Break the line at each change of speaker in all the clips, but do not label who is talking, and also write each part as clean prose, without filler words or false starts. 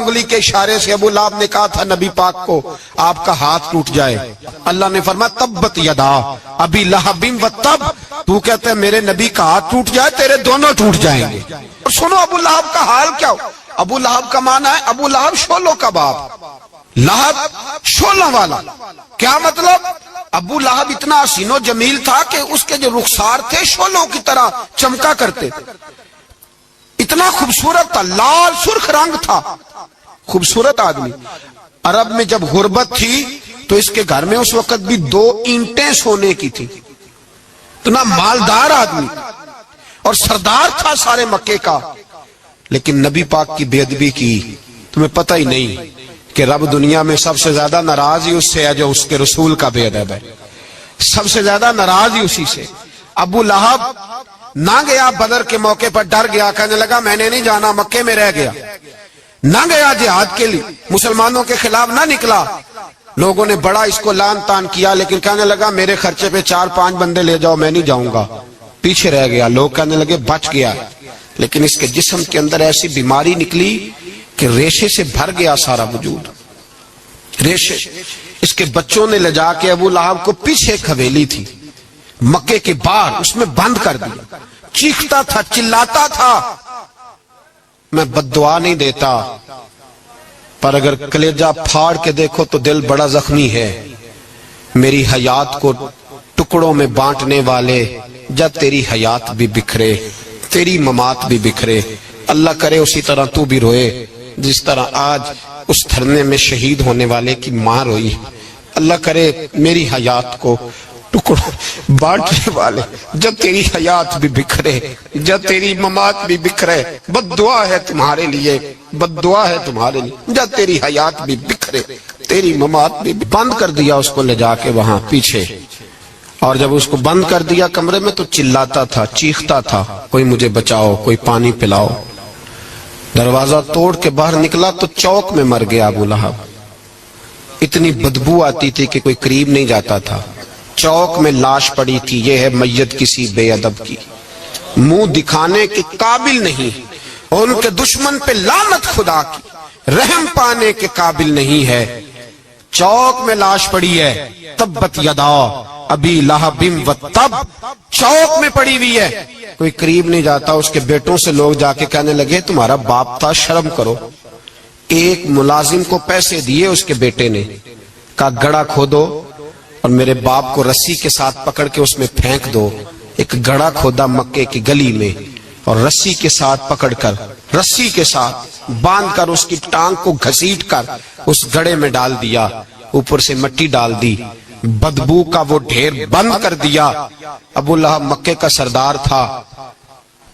انگلی کے اشارے سے ابو لہب نے کہا تھا نبی پاک کو آپ کا ہاتھ ٹوٹ جائے، اللہ نے فرمایا تبت یدا ابی لہب و تب، تو کہتے ہیں میرے نبی کا ہاتھ ٹوٹ جائے تیرے دونوں ٹوٹ جائیں گے۔ اور سنو ابو لہب کا حال کیا ہو۔ ابو لہب کا معنی ہے ابو لہب شولوں کا باپ، لہب شولوں والا۔ کیا مطلب؟ ابو لہب اتنا حسین و جمیل تھا کہ اس کے جو رخسار تھے شولوں کی طرح چمکا کرتے، اتنا خوبصورت تھا، لال سرخ رنگ تھا، خوبصورت آدمی۔ عرب میں جب غربت تھی تو اس کے گھر میں اس وقت بھی 2 اینٹیں سونے کی تھی، اتنا مالدار آدمی اور سردار تھا سارے مکے کا۔ لیکن نبی پاک کی بے ادبی کی، تمہیں پتہ ہی نہیں کہ رب دنیا میں سب سے زیادہ ناراض ہی اس سے ہے جو اس کے رسول کا بے ادب ہے، سب سے زیادہ ناراض ہی اسی سے۔ ابو لہب نہ گیا بدر کے موقع پر، ڈر گیا، کہنے لگا میں نے نہیں جانا، مکے میں رہ گیا، نہ گیا جہاد کے لیے، مسلمانوں کے خلاف نہ نکلا۔ لوگوں نے بڑا اس کو لان تان کیا، لیکن کہنے لگا میرے خرچے پہ 4-5 بندے لے جاؤ، میں نہیں جاؤں گا، پیچھے رہ گیا۔ لوگ کہنے لگے بچ گیا، لیکن اس کے جسم کے اندر ایسی بیماری نکلی کہ ریشے سے بھر گیا سارا وجود، ریشے۔ اس کے بچوں نے لے جا کے ابو لہب کو پیچھے ایک حویلی تھی مکے کے باہر، اس میں بند کر دیا، چیختا تھا، چلاتا تھا، میں بد دعا نہیں دیتا، پر اگر کلیجہ پھاڑ کے دیکھو تو دل بڑا زخمی ہے، میری حیات کو ٹکڑوں میں بانٹنے والے، جب تیری حیات بھی بکھرے تیری ممات بھی بکھرے، اللہ کرے اسی طرح تو بھی روئے جس طرح آج اس دھرنے میں شہید ہونے والے کی ماں روئی۔ اللہ کرے میری حیات کو ٹکڑوں بانٹنے والے، جب تیری حیات بھی بکھرے، جب تیری ممات بھی بکھرے، بد دعا ہے تمہارے لیے، بد دعا ہے تمہارے لیے، جب تیری حیات بھی بکھرے تیری ممات بھی۔ بند کر دیا اس کو لے جا کے وہاں پیچھے، اور جب اس کو بند کر دیا کمرے میں تو چلاتا تھا، چیختا تھا، کوئی مجھے بچاؤ، کوئی پانی پلاؤ۔ دروازہ توڑ کے باہر نکلا تو چوک میں مر گیا ابو لہب، اتنی بدبو آتی تھی کہ کوئی قریب نہیں جاتا تھا۔ چوک میں لاش پڑی تھی، یہ ہے میت کسی بے ادب کی، منہ دکھانے کے قابل نہیں، اور ان کے دشمن پہ لعنت خدا کی، رحم پانے کے قابل نہیں ہے۔ چوک میں لاش پڑی ہے، تبت یدا ابی لہب و تب، چوک میں پڑی ہوئی ہے، کوئی قریب نہیں جاتا۔ اس کے بیٹوں سے لوگ جا کے کہنے لگے تمہارا باپ تھا، شرم کرو۔ ایک ملازم کو پیسے دیے اس کے بیٹے نے، کہا گڑھا کھودو اور میرے باپ کو رسی کے ساتھ پکڑ کے اس میں پھینک دو۔ ایک گڑھا کھودا مکے کی گلی میں، اور رسی کے ساتھ پکڑ کر، رسی کے ساتھ باندھ کر اس کی ٹانگ کو گھسیٹ کر اس گڑھے میں ڈال دیا، اوپر سے مٹی ڈال دی، بدبو کا وہ ڈھیر بند کر دیا۔ ابو لہب مکے کا سردار تھا،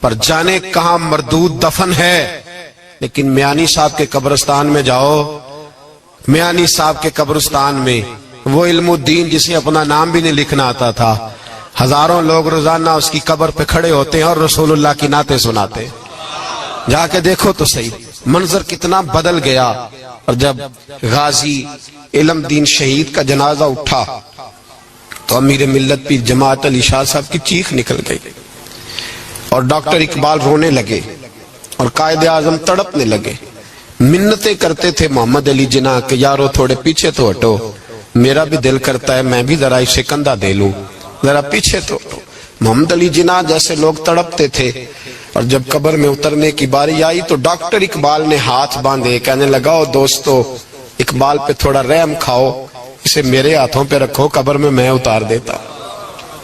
پر جانے کہاں مردود دفن ہے۔ لیکن میانی صاحب کے قبرستان میں جاؤ، میانی صاحب کے قبرستان میں وہ علم الدین جسے اپنا نام بھی نہیں لکھنا آتا تھا، ہزاروں لوگ روزانہ اس کی قبر پہ کھڑے ہوتے ہیں اور رسول اللہ کی نعتیں سناتے۔ جا کے دیکھو تو صحیح منظر کتنا بدل گیا۔ اور جب غازی علم دین شہید کا جنازہ اٹھا تو امیر ملت پیر جماعت علی شاہ صاحب کی چیخ نکل گئی، اور ڈاکٹر اقبال رونے لگے، اور قائد اعظم تڑپنے لگے، منتیں کرتے تھے محمد علی جناح کہ یارو تھوڑے پیچھے تو ہٹو، میرا بھی دل کرتا ہے میں بھی ذرا اسے کندھا دے لوں، ذرا پیچھے تو ہٹو۔ محمد علی جناح جیسے لوگ تڑپتے تھے، اور جب قبر میں اترنے کی باری آئی تو ڈاکٹر اقبال نے ہاتھ باندھے، کہنے لگا دوستو اقبال پہ تھوڑا رحم کھاؤ، اسے میرے ہاتھوں پہ رکھو، قبر میں اتار دیتا،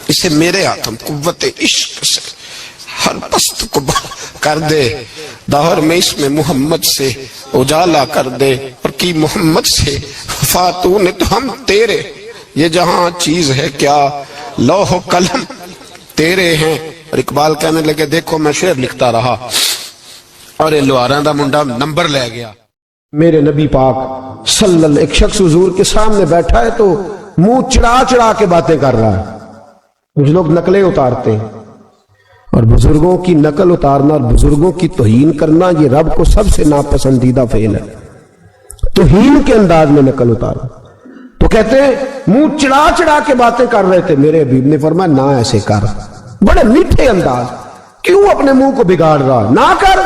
اسے میرے ہاتھوں، قوت عشق سے ہر پست کو کر دے، دہر میں اس میں محمد سے اجالا کر دے، اور کی محمد سے فاتون تو ہم تیرے، یہ جہاں چیز ہے کیا لوح و قلم تیرے ہیں۔ اور اقبال کہنے لگے دیکھو میں شعر لکھتا رہا، اور لوہاراں دا منڈا نمبر لے گیا۔
میرے نبی پاک صلی اللہ، ایک شخص حضور کے سامنے بیٹھا ہے تو منہ چڑھا چڑھا کے باتیں کر رہا ہے۔ کچھ لوگ نقلیں اتارتے ہیں، اور بزرگوں کی نقل اتارنا اور بزرگوں کی توہین کرنا یہ رب کو سب سے ناپسندیدہ فعل ہے۔ توہین کے انداز میں نقل اتارنا، تو کہتے ہیں منہ چڑھا چڑھا کے باتیں کر رہے تھے، میرے حبیب نے فرمایا نہ ایسے کر، بڑے میٹھے انداز، کیوں اپنے منہ کو بگاڑ رہا، نہ کر۔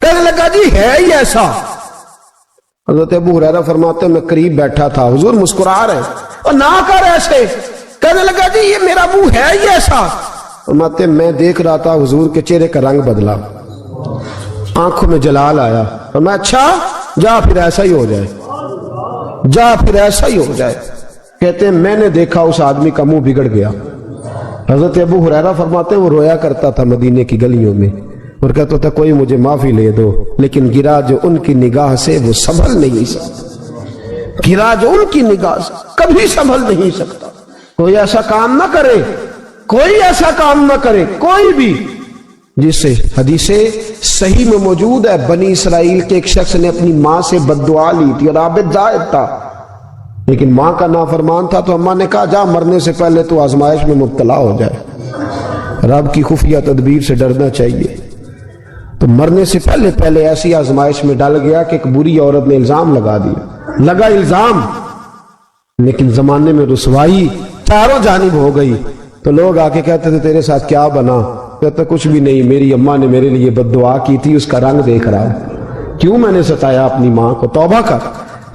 کہنے لگا جی ہے ہی ایسا، حضرت ابو ہریرہ فرماتے ہیں میں قریب بیٹھا تھا، حضور مسکرا رہے اور نہ کر ایسے، کہنے لگا جی یہ میرا منہ ہے ہی ایسا. فرماتے ہیں میں دیکھ رہا تھا حضور کے چہرے کا رنگ بدلا، آنکھوں میں جلال آیا، اور میں اچھا جا پھر ایسا ہی ہو جائے، جا پھر ایسا ہی ہو جائے. کہتے ہیں میں نے دیکھا اس آدمی کا منہ بگڑ گیا. حضرت ابو ہریرہ فرماتے ہیں وہ رویا کرتا تھا مدینے کی گلیوں میں اور کہتا تھا کوئی مجھے معافی لے دو، لیکن گرا جو ان کی نگاہ سے وہ سنبھل نہیں سکتا، گرا جو ان کی نگاہ سے کبھی سنبھل نہیں سکتا. کوئی ایسا کام نہ کرے، کوئی ایسا کام نہ کرے کوئی بھی جس سے حدیث صحیح میں موجود ہے بنی اسرائیل کے ایک شخص نے اپنی ماں سے بد دعا لی تھی اور عابد زاہد تھا، لیکن ماں کا نافرمان تھا تو اماں نے کہا جا مرنے سے پہلے تو آزمائش میں مبتلا ہو جائے. رب کی خفیہ تدبیر سے ڈرنا چاہیے. تو مرنے سے پہلے ایسی آزمائش میں ڈال گیا کہ ایک بری عورت نے الزام لگا دیا، لگا الزام، لیکن زمانے میں رسوائی چاروں جانب ہو گئی. تو لوگ آ کے کہتے تھے تیرے ساتھ کیا بنا؟ کہتا کچھ بھی نہیں، میری اماں نے میرے لیے بد دعا کی تھی، اس کا رنگ دیکھ رہا ہوں، کیوں میں نے ستایا اپنی ماں کو. توبہ کر،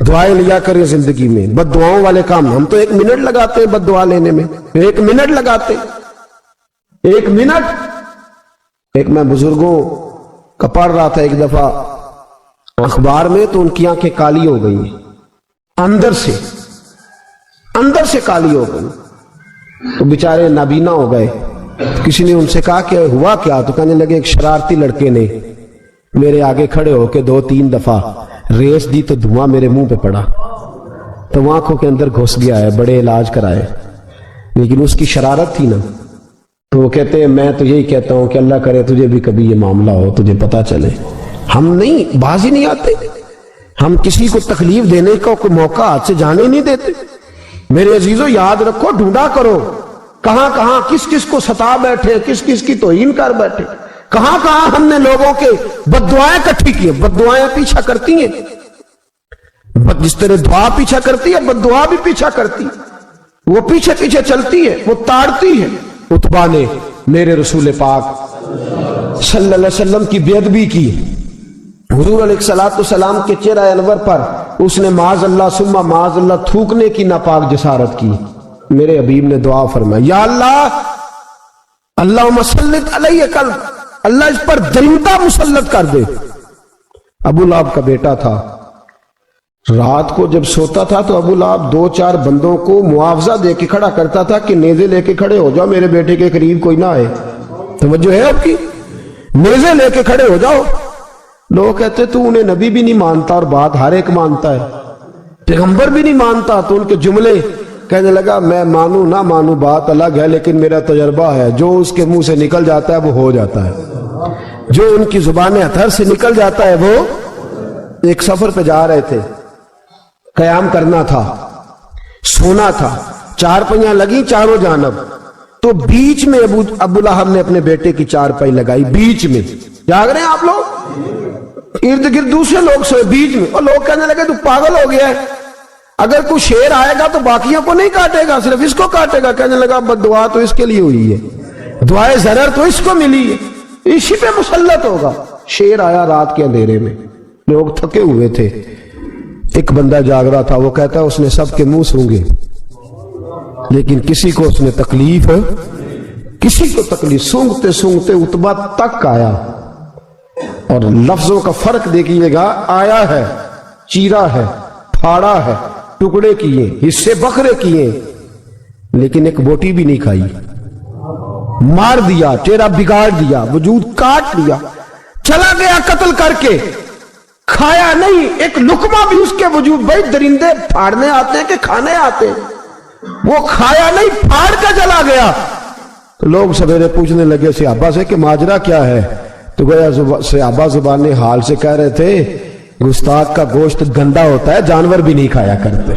دعائیں لیا کریں زندگی میں. بد دعاؤں والے کام ہم تو 1 منٹ لگاتے ہیں بد دعا لینے میں، 1 منٹ لگاتے، 1 منٹ. ایک میں بزرگوں کا پڑھ رہا تھا ایک دفعہ اخبار میں، تو ان کی آنکھیں کالی ہو گئی، اندر سے کالی ہو گئی، تو بیچارے نابینا ہو گئے. کسی نے ان سے کہا کہ ہوا کیا؟ تو کہنے لگے ایک شرارتی لڑکے نے میرے آگے کھڑے ہو کے 2-3 دفعہ ریس دی تو دھواں میرے منہ پہ پڑا، تو وہ آنکھوں کے اندر گھس گیا ہے، بڑے علاج کرائے، لیکن اس کی شرارت تھی نا. تو وہ کہتے ہیں میں تو یہی کہتا ہوں کہ اللہ کرے تجھے بھی کبھی یہ معاملہ ہو، تجھے پتا چلے. ہم نہیں، باز ہی نہیں آتے، ہم کسی کو تکلیف دینے کا کوئی موقع ہاتھ سے جانے نہیں دیتے. میرے عزیزو یاد رکھو، ڈھونڈا کرو کہاں کہاں کس کس کو ستا بیٹھے، کس کس کی توہین کر بیٹھے، کہاں کہاں ہم نے لوگوں کے بد دعائیں اکٹھی کی. بد دعائیں پیچھا کرتی ہیں، جس طرح دعا پیچھا کرتی ہے بد دعا بھی پیچھا کرتی ہے، وہ پیچھے پیچھے چلتی ہے، وہ تاڑتی ہے. عتبہ نے میرے رسول پاک صلی اللہ علیہ وسلم کی بے ادبی کی، حضور علیہ السلام کے چہرہ انور پر اس نے معاذ اللہ ثم معاذ اللہ تھوکنے کی ناپاک جسارت کی. میرے حبیب نے دعا فرمائی یا اللہ اللہم سلط علیہ قلب، اللہ اس پر درندہ مسلط کر دے. ابو لہب کا بیٹا تھا، رات کو جب سوتا تھا تو ابو لہب 2-4 بندوں کو معاوضہ دے کے کھڑا کرتا تھا کہ نیزے لے کے کھڑے ہو جاؤ، میرے بیٹے کے قریب کوئی نہ آئے. توجہ ہے آپ کی؟ نیزے لے کے کھڑے ہو جاؤ. لوگ کہتے تو انہیں نبی بھی نہیں مانتا اور بات ہر ایک مانتا ہے، پیغمبر بھی نہیں مانتا. تو ان کے جملے کہنے لگا میں مانوں نہ مانوں بات الگ ہے، لیکن میرا تجربہ ہے جو اس کے منہ سے نکل جاتا ہے وہ ہو جاتا ہے، جو ان کی زبان اطہر سے نکل جاتا ہے وہ. ایک سفر پہ جا رہے تھے، قیام کرنا تھا، سونا تھا، 4 پہیاں لگی چاروں جانب، تو بیچ میں ابو لہب نے اپنے بیٹے کی 4 پائی لگائی، بیچ میں. جاگ رہے ہیں آپ لوگ؟ ارد گرد دوسرے لوگ سوئے بیچ میں، اور لوگ کہنے لگے تو پاگل ہو گیا ہے، اگر کوئی شیر آئے گا تو باقیوں کو نہیں کاٹے گا، صرف اس کو کاٹے گا. کہنے لگا بد دعا تو اس کے لیے ہوئی ہے، دعائے ضرر تو اس کو ملی ہے، اسی پہ مسلط ہوگا. شیر آیا رات کے اندھیرے میں، لوگ تھکے ہوئے تھے، ایک بندہ جاگ رہا تھا، وہ کہتا ہے اس نے سب کے منہ سونگے لیکن کسی کو اس نے تکلیف، کسی کو تکلیف. سونگتے سونگتے عتبہ تک آیا، اور لفظوں کا فرق دیکھیے گا، آیا ہے، چیرا ہے، پھاڑا ہے، ٹکڑے کیے، حصے بکھرے کیے، لیکن ایک بوٹی بھی نہیں کھائی. مار دیا، چہرہ بگاڑ دیا، وجود کاٹ دیا، چلا گیا قتل کر کے، کھایا نہیں ایک لقمہ بھی اس کے وجود. بھائی درندے پھاڑنے آتے ہیں کہ کھانے آتے ہیں؟ وہ کھایا نہیں، پھاڑ کے چلا گیا. تو لوگ سویرے پوچھنے لگے صحابہ سے کہ ماجرا کیا ہے؟ تو گویا صحابہ زبان حال سے کہہ رہے تھے گستاخ کا گوشت گندا ہوتا ہے، جانور بھی نہیں کھایا کرتے،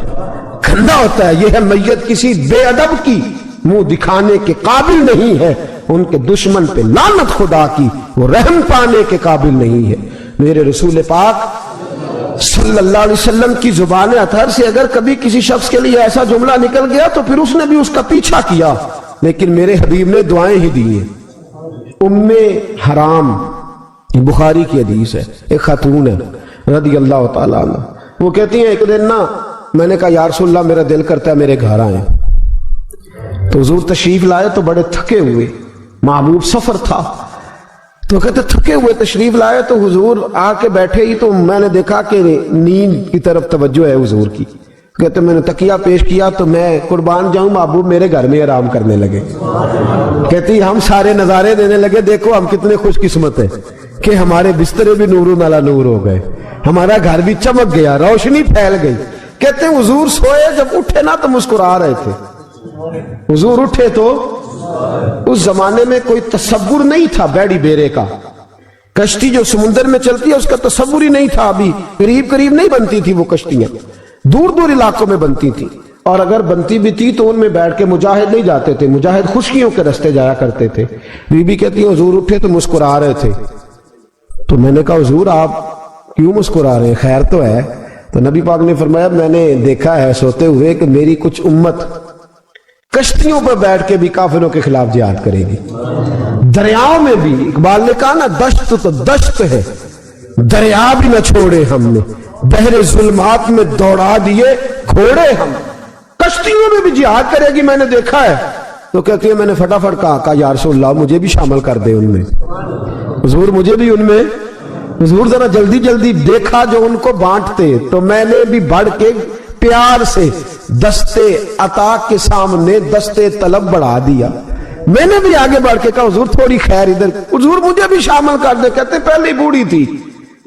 گندا ہوتا ہے. یہ ہے میت کسی بے ادب کی، منہ دکھانے کے قابل نہیں ہے، ان کے دشمن پہ لعنت خدا کی، وہ رحم پانے کے قابل نہیں ہے. میرے رسول پاک صلی اللہ علیہ وسلم کی زبان اطہر سے اگر کبھی کسی شخص کے لیے ایسا جملہ نکل گیا تو پھر اس نے بھی اس کا پیچھا کیا، لیکن میرے حبیب نے دعائیں ہی دی ہیں. ام حرام بخاری کی حدیث ہے، ایک خاتون ہے رضی اللہ تعالیٰ عنہ، وہ کہتی ہیں ایک دن نا میں نے کہا یا رسول اللہ میرا دل کرتا ہے میرے گھر آئیں، تو حضور تشریف لائے تو بڑے تھکے ہوئے، محبوب سفر تھا، تو کہتے تھکے ہوئے تشریف لائے تو حضور آ کے بیٹھے ہی تو میں نے دیکھا کہ نیند کی طرف توجہ ہے حضور کی، کہتے میں نے تکیہ پیش کیا تو میں قربان جاؤں محبوب میرے گھر میں آرام کرنے لگے، کہتی ہم سارے نظارے دینے لگے، دیکھو ہم کتنے خوش قسمت ہیں کہ ہمارے بسترے بھی نور علی نور ہو گئے، ہمارا گھر بھی چمک گیا، روشنی پھیل گئی۔ کہتے ہیں حضور سوئے جب اٹھے نا تو مسکرا رہے تھے، حضور اٹھے تو اس زمانے میں کوئی تصور نہیں تھا بیڑی بیرے کا، کشتی جو سمندر میں چلتی ہے اس کا تصور ہی نہیں تھا، ابھی قریب قریب نہیں بنتی تھی وہ کشتیاں، دور دور علاقوں میں بنتی تھی، اور اگر بنتی بھی تھی تو ان میں بیٹھ کے مجاہد نہیں جاتے تھے، مجاہد خشکیوں کے رستے جایا کرتے تھے۔ بی بی کہتی ہے حضور اٹھے تو مسکرا رہے تھے، تو میں نے کہا حضور آپ کیوں مسکرا رہے ہیں، خیر تو ہے؟ تو نبی پاک نے فرمایا میں نے دیکھا ہے سوتے ہوئے کہ میری کچھ امت کشتیوں پر بیٹھ کے بھی کافروں کے خلاف جہاد کرے گی، دریاؤں میں بھی، اقبال نے کہا نا دشت تو دشت ہے دریا بھی نہ چھوڑے ہم نے، بحر ظلمات میں دوڑا دیے گھوڑے ہم، کشتیوں میں بھی جہاد کرے گی میں نے دیکھا ہے۔ تو کہتی ہے میں نے فٹافٹ کہا یا رسول اللہ مجھے بھی شامل کر دے ان میں، حضور مجھے بھی ان میں، حضور ذرا جلدی جلدی، دیکھا جو ان کو بانٹتے تو میں نے بھی بڑھ کے پیار سے دستے عطا کے سامنے دستے طلب بڑھا دیا، میں نے بھی آگے بڑھ کے کہا حضور تھوڑی خیر ادھر، حضور مجھے بھی شامل کر دے، کہتے پہلے بوڑھی تھی،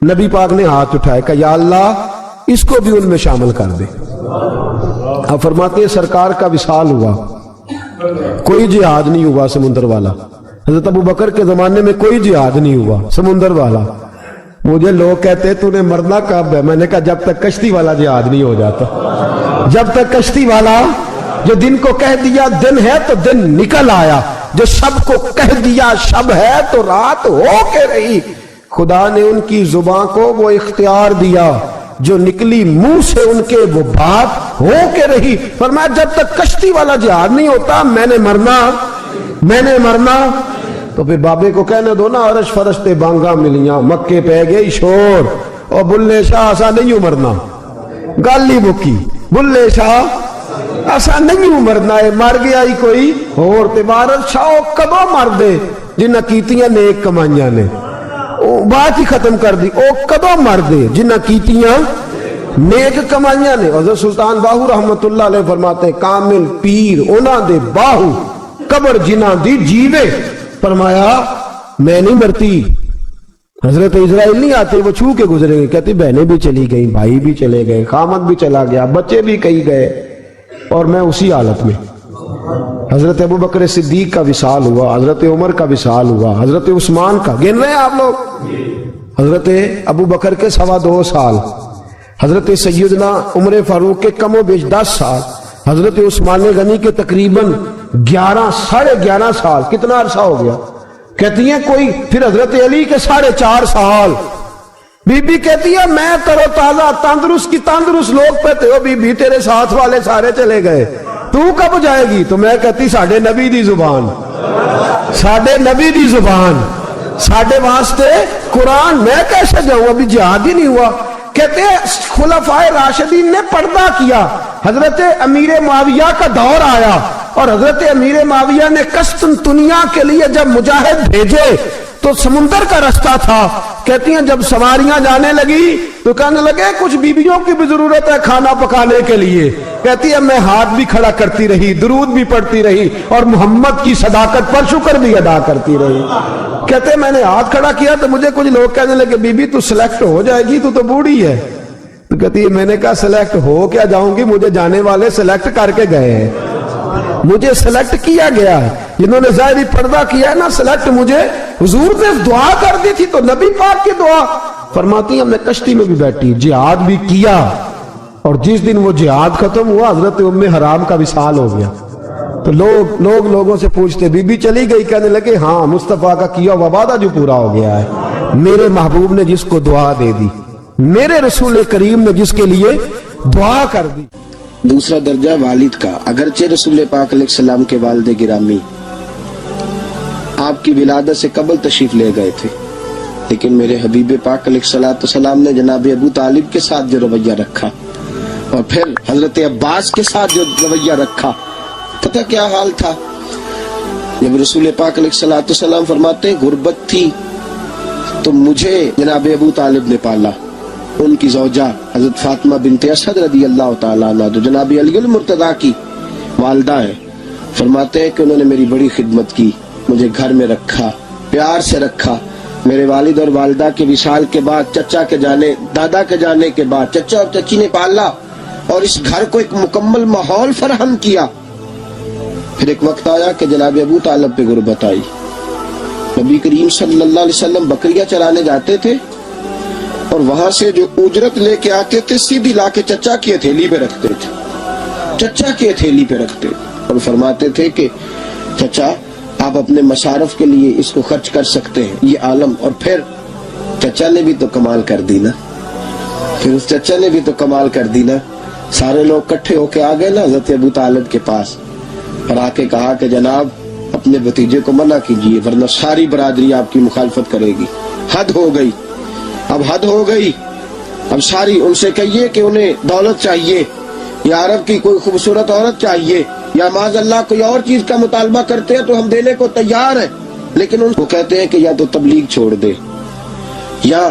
نبی پاک نے ہاتھ اٹھائے کہ یا اللہ اس کو بھی ان میں شامل کر دے۔ اب فرماتے ہیں سرکار کا وصال ہوا، کوئی جہاد نہیں ہوا سمندر والا، حضرت ابو بکر کے زمانے میں کوئی جہاد نہیں ہوا سمندر والا۔ مجھے لوگ کہتے تو نے مرنا کب ہے، میں نے کہا جب تک کشتی والا جہاد نہیں ہو جاتا، جب تک کشتی والا جو دن کو کہہ دیا دن ہے تو دن نکل آیا، جو شب کو کہہ دیا شب ہے تو رات ہو کے رہی، خدا نے ان کی زبان کو وہ اختیار دیا جو نکلی منہ سے ان کے وہ بات ہو کے رہی۔ فرمایا جب تک کشتی والا جہاد نہیں ہوتا میں نے مرنا۔ تو پھر بابے کو کہنے دو نا عرش فرشتے بانگا ملیاں مکے پہ گئی شور، اور بلے شاہ ایسا نہیں مرنا، گالی مکی بلے شاہ ایسا نہیں مرنا ہے، مر گیا ہی کوئی اور تبارت شاہ کدو مر دے جنہ کیتیاں نیک کمائیاں نے، بات ہی ختم کر دی، او کدو مر دے جنہ کیتیاں نیک کمائیاں نے۔ حضرت سلطان باہو رحمت اللہ علیہ فرماتے ہیں کامل پیر اونا دے باہو قبر جنہ دی جیوے، فرمایا میں نہیں مرتی، حضرت اسرائیل نہیں آتے وہ چھو کے گزرے گئے، کہتی بہنیں بھی چلی گئی، بھائی بھی چلے گئے، خامد بھی چلا گیا، بچے بھی کئی گئے، اور میں اسی حالت میں۔ حضرت ابو بکر صدیق کا وصال ہوا، حضرت عمر کا وصال ہوا، حضرت عثمان کا، گن رہے ہیں آپ لوگ، حضرت ابو بکر کے 2.25 سال، حضرت سیدنا عمر فاروق کے کم و بیش 10 سال، حضرت عثمان غنی کے تقریباً 11.5 سال، کتنا عرصہ ہو گیا؟ کہتی ہیں کوئی، پھر حضرت علی کے 4.5 سال۔ بی بی کہتی ہے میں تر و تازہ تندرست کی تندرست، لوگ کہتے ہو بی بی تیرے ساتھ والے سارے چلے گئے، تو کب جائے گی؟ تو میں کہتی ساڈے نبی دی زبان، ساڈے نبی دی زبان، ساڈے واسطے قرآن، میں کیسے جاؤں، ابھی جہاد ہی نہیں ہوا۔ کہتے ہیں خلفائے راشدین نے پردہ کیا، حضرت امیر معاویہ کا دور آیا اور حضرت امیر معاویہ نے قسطنطنیہ کے لیے جب مجاہد بھیجے تو سمندر کا رستہ تھا، کہتی ہیں جب سواریاں جانے لگی تو کہنے لگے کچھ بیویوں کی بھی ضرورت ہے کھانا پکانے کے لیے، کہتی ہے میں ہاتھ بھی کھڑا کرتی رہی، درود بھی پڑھتی رہی اور محمد کی صداقت پر شکر بھی ادا کرتی رہی۔ کہتے ہیں میں نے ہاتھ کھڑا کیا تو مجھے کچھ لوگ کہنے لگے بی بی تو سلیکٹ ہو جائے گی، تو بوڑھی ہے۔ تو کہتی ہے میں نے کہا سلیکٹ ہو کیا جاؤں گی، مجھے جانے والے سلیکٹ کر کے گئے ہیں، مجھے سلیکٹ کیا گیا ہے، جنہوں نے ظاہری پردہ کیا ہے نا، سلیکٹ مجھے حضور نے دعا کر دی تھی تو نبی پاک کی دعا۔ فرماتی ہیں میں کشتی میں بھی بیٹھی، جہاد بھی کیا، اور جس دن وہ جہاد ختم ہوا حضرت ام حرام کا وصال ہو گیا، تو لوگوں سے پوچھتے بی بی چلی گئی، کہنے لگے ہاں مصطفیٰ کا کیا ہوا وعدہ جو پورا ہو گیا ہے، میرے محبوب نے جس کو دعا دے دی، میرے رسول کریم نے جس کے لیے دعا کر دی۔
دوسرا درجہ والد کا، اگرچہ رسول پاک علیہ السلام کے والد گرامی آپ کی ولادت سے قبل تشریف لے گئے تھے، لیکن میرے حبیب پاک علیہ السلام نے جناب ابو طالب کے ساتھ جو رویہ رکھا اور پھر حضرت عباس کے ساتھ جو رویہ رکھا، پتہ کیا حال تھا؟ جب رسول پاک علیہ السلام فرماتے ہیں غربت تھی تو مجھے جناب ابو طالب نے پالا، ان کی زوجہ حضرت فاطمہ بنت اسد رضی اللہ تعالیٰ عنہ جو جناب علی المرتضیٰ کی والدہ ہے، فرماتے ہیں کہ انہوں نے میری بڑی خدمت کی، مجھے گھر میں رکھا، پیار سے رکھا۔ میرے والد اور والدہ کے وصال کے بعد، چچا کے جانے، دادا کے جانے کے بعد چچا اور چچی نے پالا اور اس گھر کو ایک مکمل ماحول فراہم کیا۔ پھر ایک وقت آیا کہ جناب ابو طالب پہ غربت آئی۔ نبی کریم صلی اللہ علیہ وسلم بکریاں چرانے جاتے تھے اور وہاں سے جو اجرت لے کے آتے تھے سیدھی لا کے چچا کی ہتھیلی پہ رکھتے تھے، چچا کی ہتھیلی پہ رکھتے اور فرماتے تھے کہ چچا آپ اپنے مصارف کے لیے اس کو خرچ کر سکتے ہیں، یہ عالم۔ اور پھر چچا نے بھی تو کمال کر دی نا، پھر اس چچا نے بھی تو کمال کر دی نا، سارے لوگ کٹھے ہو کے آ گئے نا حضرت ابو طالب کے پاس اور آ کے کہا کہ جناب اپنے بھتیجے کو منع کیجیے ورنہ ساری برادری آپ کی مخالفت کرے گی، حد ہو گئی، اب حد ہو گئی، اب ساری ان سے کہیے کہ انہیں دولت چاہیے یا عرب کی کوئی خوبصورت عورت چاہیے یا معاذ اللہ کوئی اور چیز کا مطالبہ کرتے ہیں تو ہم دینے کو تیار ہیں، لیکن ان کو کہتے ہیں کہ یا تو تبلیغ چھوڑ دے یا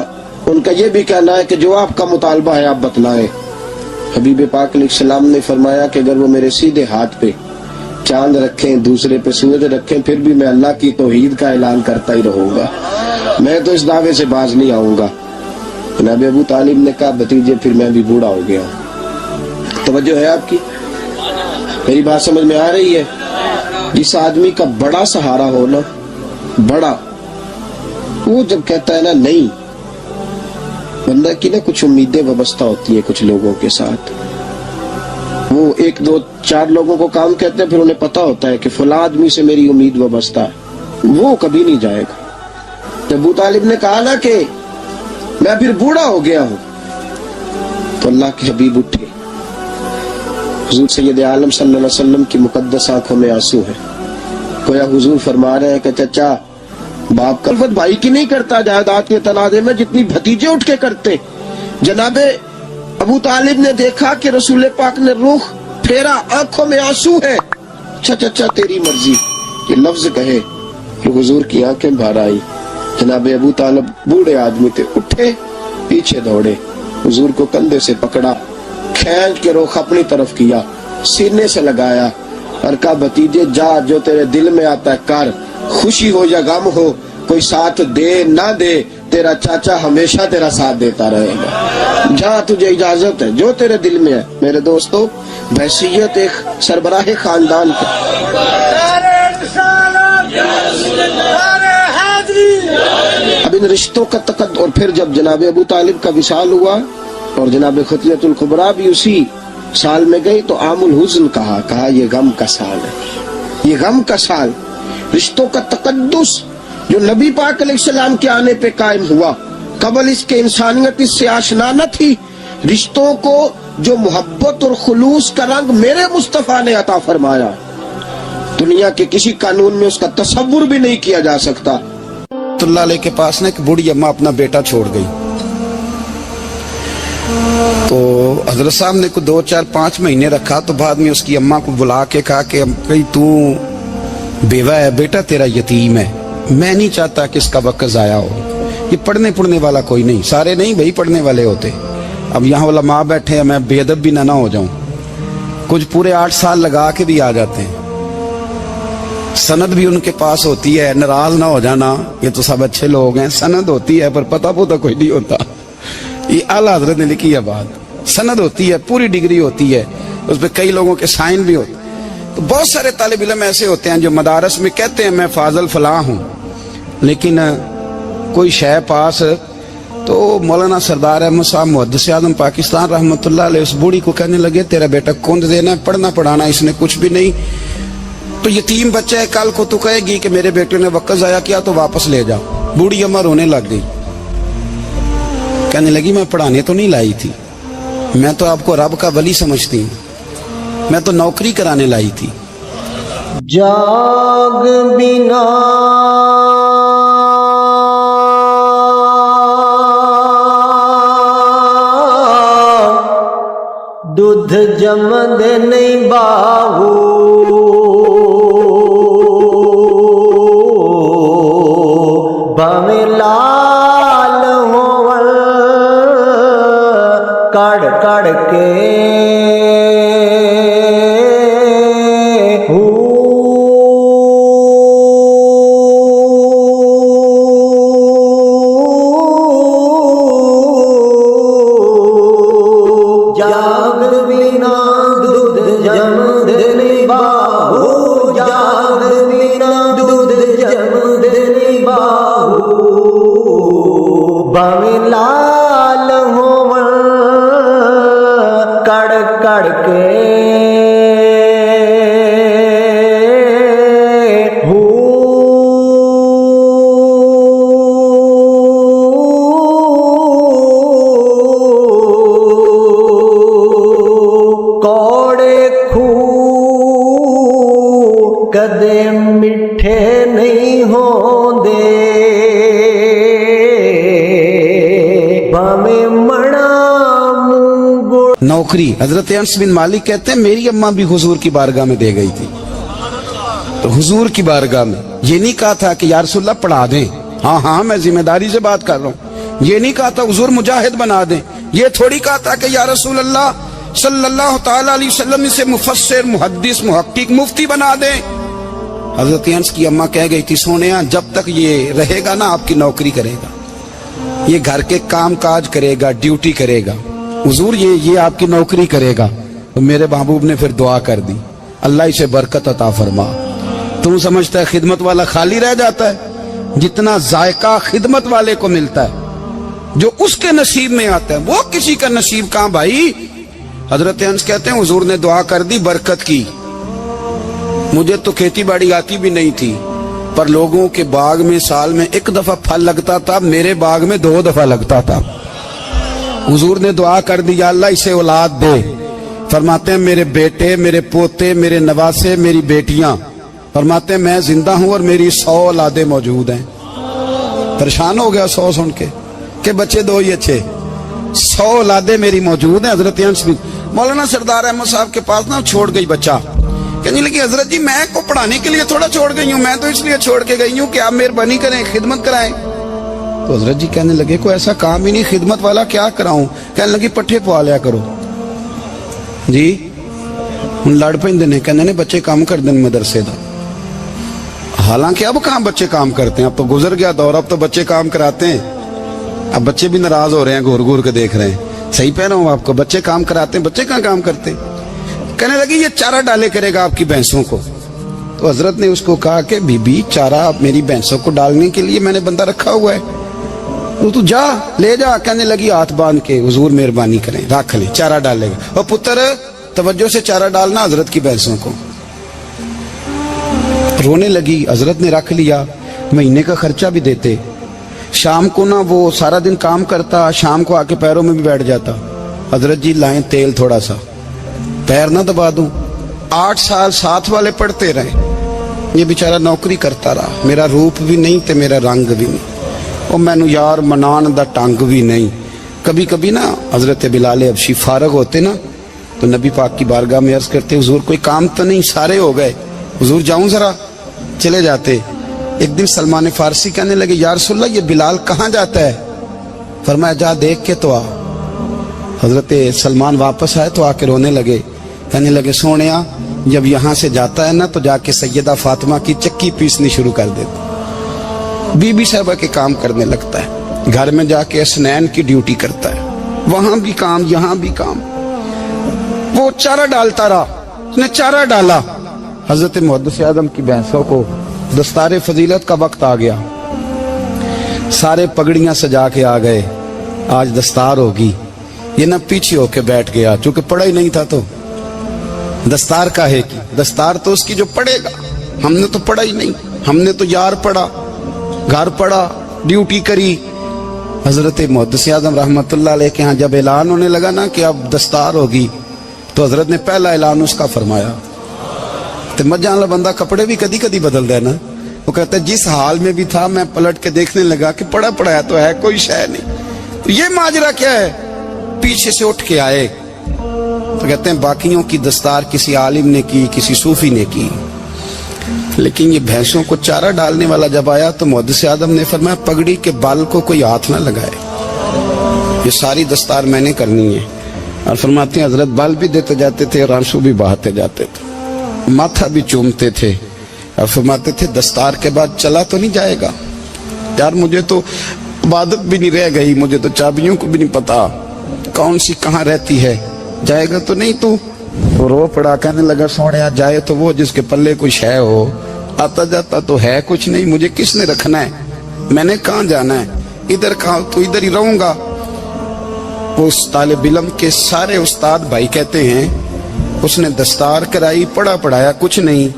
ان کا یہ بھی کہنا ہے کہ جو آپ کا مطالبہ ہے آپ بتلائیں۔ حبیب پاک علیہ السلام نے فرمایا کہ اگر وہ میرے سیدھے ہاتھ پہ چاند رکھیں، دوسرے پہ سورج رکھیں، پھر بھی میں اللہ کی توحید کا اعلان کرتا ہی رہوں گا، میں تو اس دعوے سے باز نہیں آؤں گا۔ جناب ابو طالب نے کہا بھتیجے پھر میں بھی بوڑھا ہو گیا ہوں۔ توجہ ہے آپ کی؟ میری بات سمجھ میں آ رہی ہے؟ جس آدمی کا بڑا سہارا ہو نا، بڑا، وہ جب کہتا ہے نا نہیں، بندہ کی نا کچھ امیدیں وابستہ ہوتی ہیں کچھ لوگوں کے ساتھ، وہ ایک دو چار لوگوں کو کام کہتے ہیں پھر انہیں پتا ہوتا ہے کہ فلاں آدمی سے میری امید وابستہ ہے، وہ کبھی نہیں جائے گا۔ جب ابو طالب نے کہا نا کہ میں پھر بوڑھا ہو گیا ہوں تو اللہ کے حبیب اٹھے، حضور سید عالم صلی اللہ علیہ وسلم کی مقدس آنکھوں میں آنسو ہے، گویا حضور فرما رہے ہیں کہ چچا باپ کا الفت بھائی کی نہیں کرتا جائیداد کے تنازع میں جتنی بھتیجے اٹھ کے کرتے۔ جناب ابو طالب نے دیکھا کہ رسول پاک نے رخ پھیرا، آنکھوں میں آنسو ہے، چچا تیری مرضی، یہ لفظ کہے کہ حضور کی آنکھیں بھر آئی۔ جناب ابو طالب بوڑھے آدمی تھے، اٹھے پیچھے دوڑے، حضور کو کندھے سے پکڑا، کھینچ کے رخ اپنی طرف کیا، سینے سے لگایا اور کہا بھتیجے جا، جو تیرے دل میں آتا ہے کر، خوشی ہو یا غم ہو، کوئی ساتھ دے نہ دے، تیرا چاچا ہمیشہ تیرا ساتھ دیتا رہے گا، جا تجھے اجازت ہے، جو تیرے دل میں ہے۔ میرے دوستو، بحیثیت ایک سربراہ خاندان کا اب ان رشتوں کا تقدس، اور پھر جب جناب ابو طالب کا وصال ہوا اور جناب ختیۃ الکبریٰ بھی اسی سال میں گئی تو عام الحزن کہا یہ غم کا سال ہے، یہ غم کا سال۔ رشتوں کا تقدس جو نبی پاک علیہ السلام کے آنے پہ قائم ہوا، قبل اس کے انسانیت اس سے آشنا نہ تھی۔ رشتوں کو جو محبت اور خلوص کا رنگ میرے مصطفیٰ نے عطا فرمایا، دنیا کے کسی قانون میں اس کا تصور بھی نہیں کیا جا سکتا۔
اللہ علیہ کے پاس نے ایک بوڑھی اماں اپنا بیٹا چھوڑ گئی، تو حضرت صاحب نے کو 2 4 5 مہینے رکھا، تو بعد میں اس کی اماں کو بلا کے کہا کہ تو بیوہ ہے، بیٹا تیرا یتیم ہے، میں نہیں چاہتا کہ اس کا وقت ضائع ہو، یہ پڑھنے والا کوئی نہیں، سارے نہیں بھائی پڑھنے والے ہوتے، اب یہاں علماء بیٹھے ہیں، میں بے ادب بھی نہ ہو جاؤں، کچھ پورے 8 سال لگا کے بھی آ جاتے ہیں، سند بھی ان کے پاس ہوتی ہے، ناراض نہ ہو جانا، یہ تو سب اچھے لوگ ہیں، سند ہوتی ہے پر پتہ کوئی نہیں ہوتا، یہ اعلیٰ حضرت نے لکھی ہے بات، سند ہوتی ہے، پوری ڈگری ہوتی ہے، اس پہ کئی لوگوں کے سائن بھی ہوتے ہیں۔ تو بہت سارے طالب علم ایسے ہوتے ہیں جو مدارس میں کہتے ہیں میں فاضل فلاں ہوں، لیکن کوئی شے پاس، تو مولانا سردار احمد صاحب محدث اعظم پاکستان رحمۃ اللہ علیہ اس بوڑھی کو کہنے لگے تیرا بیٹا کند دینا ہے، پڑھنا پڑھانا اس نے کچھ بھی نہیں، تو یتیم بچہ ہے، کل کو تو کہے گی کہ میرے بیٹے نے وقت ضائع کیا تو واپس لے جاؤ۔ بوڑھی اماں رونے لگ گئی، کہنے لگی میں پڑھانے تو نہیں لائی تھی، میں تو آپ کو رب کا ولی سمجھتی ہوں، میں تو نوکری کرانے لائی تھی۔
جاگ بنا دودھ جمد نہیں باہو بھاویں لال ہون کڑ کڑ کے جاگ بنا دودھ جمد نہیں باہو جاگ بنا دودھ جمد نہیں باہو بھاویں لال ہون کڑ کڑ کے کدے میٹھے نہیں ہوندے بھاویں مڑا منہ گڑ.
نوکری حضرت انس بن مالک کہتے ہیں میری اماں بھی حضور کی بارگاہ میں دے گئی تھی. تو حضور کی بارگاہ میں یہ نہیں کہا تھا کہ یا رسول اللہ پڑھا دیں، ہاں میں ذمہ داری سے بات کر رہا ہوں. یہ نہیں کہا تھا حضور مجاہد بنا دیں. یہ تھوڑی کہا تھا کہ یا رسول اللہ صلی اللہ تعالی علیہ وسلم سے مفسر محدث محقق مفتی بنا دیں. حضرت انس کی اماں کہہ گئی تھی سونیا جب تک یہ رہے گا نا آپ کی نوکری کرے گا، یہ گھر کے کام کاج کرے گا، ڈیوٹی کرے گا. حضور یہ آپ کی نوکری کرے گا. تو میرے محبوب نے پھر دعا کر دی اللہ اسے برکت عطا فرما. تم سمجھتا ہے خدمت والا خالی رہ جاتا ہے؟ جتنا ذائقہ خدمت والے کو ملتا ہے جو اس کے نصیب میں آتا ہے وہ کسی کا نصیب کہاں بھائی. حضرت انس کہتے ہیں حضور نے دعا کر دی برکت کی. مجھے تو کھیتی باڑی آتی بھی نہیں تھی پر لوگوں کے باغ میں سال میں ایک دفعہ پھل لگتا تھا، میرے باغ میں 2 دفعہ لگتا تھا. حضور نے دعا کر دی یا اللہ اسے اولاد دے. فرماتے ہیں میرے بیٹے، میرے پوتے، میرے نواسے، میری بیٹیاں. فرماتے ہیں میں زندہ ہوں اور میری 100 اولادیں موجود ہیں. پریشان ہو گیا 100 سن کے کہ بچے 2 ہی اچھے. 100 اولادیں میری موجود ہیں. حضرت انس بن مولانا سردار احمد صاحب کے پاس نا چھوڑ گئی بچہ. کہنے لگی حضرت جی میں کو پڑھانے کے لیے تھوڑا چھوڑ گئی ہوں، میں تو اس لیے چھوڑ کے گئی ہوں کہ آپ مہربانی کریں خدمت کرائیں. تو حضرت جی کہنے لگے کوئی ایسا کام ہی نہیں خدمت والا کیا کراؤں. کہنے لگی پٹھے پوا لیا کرو. جی ہن لڑ پیندے نے کہنے نے بچے کام کر دیں مدرسے دا. حالانکہ اب کہاں بچے کام کرتے ہیں، اب تو گزر گیا دور، اب تو بچے کام کراتے ہیں. اب بچے بھی ناراض ہو رہے ہیں، گور گور کے دیکھ رہے ہیں. صحیح پہ رہا ہوں آپ کو، بچے کام کراتے ہیں، بچے کہاں کام کرتے. کہنے لگی یہ چارہ ڈالے کرے گا آپ کی بھینسوں کو. تو حضرت نے اس کو کہا کہ بی بی چارہ میری بھینسوں کو ڈالنے کے لیے میں نے بندہ رکھا ہوا ہے، تو جا لے جا. کہنے لگی ہاتھ باندھ کے حضور مہربانی کریں رکھ لیں چارہ ڈالے گا. اور پتر توجہ سے چارہ ڈالنا حضرت کی بھینسوں کو. رونے لگی. حضرت نے رکھ لیا. مہینے کا خرچہ بھی دیتے. شام کو نا وہ سارا دن کام کرتا، شام کو آ کے پیروں میں بھی بیٹھ جاتا. حضرت جی لائیں تیل تھوڑا سا پیر نہ دبا دوں. 8 سال ساتھ والے پڑھتے رہے. یہ بیچارہ نوکری کرتا رہا. میرا روپ بھی نہیں تے میرا رنگ بھی نہیں، اور مینو یار منان دا ٹنگ بھی نہیں. کبھی کبھی نا حضرت بلال حبشی فارغ ہوتے نا تو نبی پاک کی بارگاہ میں عرض کرتے حضور کوئی کام تو نہیں، سارے ہو گئے، حضور جاؤں ذرا. چلے جاتے. ایک دن سلمان فارسی کہنے لگے یا رسول اللہ یہ بلال کہاں جاتا ہے. فرمایا جا دیکھ کے تو آ. حضرت سلمان واپس آئے تو آ کے رونے لگے. کہنے لگے سونیا جب یہاں سے جاتا ہے نا تو جا کے سیدہ فاطمہ کی چکی پیسنی شروع کر دیتا. بی بی صاحبہ کے کام کرنے لگتا ہے. گھر میں جا کے اسنین کی ڈیوٹی کرتا ہے. وہاں بھی کام یہاں بھی کام. وہ چارہ ڈالتا رہا. اس نے چارہ ڈالا. حضرت محدث اعظم کی بھینسوں کو دستار فضیلت کا وقت آ گیا. سارے پگڑیاں سجا کے آ گئے. آج دستار ہوگی. یہ نہ پیچھے ہو کے بیٹھ گیا چونکہ پڑھا ہی نہیں تھا. تو دستار کاہے کی؟ دستار تو اس کی جو پڑھے گا. ہم نے تو پڑھا ہی نہیں. ہم نے تو یار پڑھا، گھر پڑھا، ڈیوٹی کری. حضرت محدث اعظم رحمت اللہ علیہ کے ہاں جب اعلان ہونے لگا نا کہ اب دستار ہوگی تو حضرت نے پہلا اعلان اس کا فرمایا. تو مجھے والا بندہ کپڑے بھی کدی کدی بدل دے نا. وہ کہتا ہے جس حال میں بھی تھا میں پلٹ کے دیکھنے لگا کہ پڑھا پڑھایا تو ہے کوئی شے نہیں. تو یہ ماجرا کیا ہے؟ پیچھے سے اٹھ کے آئے تو کہتے ہیں باقیوں کی دستار کسی عالم نے کی, کسی صوفی نے کی, لیکن یہ بھینسوں کو چارہ ڈالنے والا جب آیا تو محدث اعظم نے فرمایا پگڑی کے بال کو کوئی ہاتھ نہ لگائے, یہ ساری دستار میں نے کرنی ہے. اور فرماتے ہیں حضرت بال بھی دیتے جاتے تھے اور آنسو بھی بہاتے جاتے تھے, ماتھا بھی چومتے تھے اور فرماتے تھے دستار کے بعد چلا تو نہیں جائے گا یار, مجھے تو عبادت بھی نہیں رہ گئی, مجھے تو چابیوں کو بھی نہیں پتا کون سی کہاں رہتی ہے, جائے گا تو نہیں تو رو پڑا کہنے لگا سوڑیا جائے تو وہ جس کے پلے کچھ ہے ہو, آتا جاتا تو ہے کچھ نہیں, مجھے کس نے رکھنا ہے, میں نے کہاں جانا ہے, ادھر کہاں تو ادھر ہی رہوں گا. اس طالب علم کے سارے استاد بھائی کہتے ہیں اس نے دستار کرائی, پڑھا پڑھایا کچھ نہیں,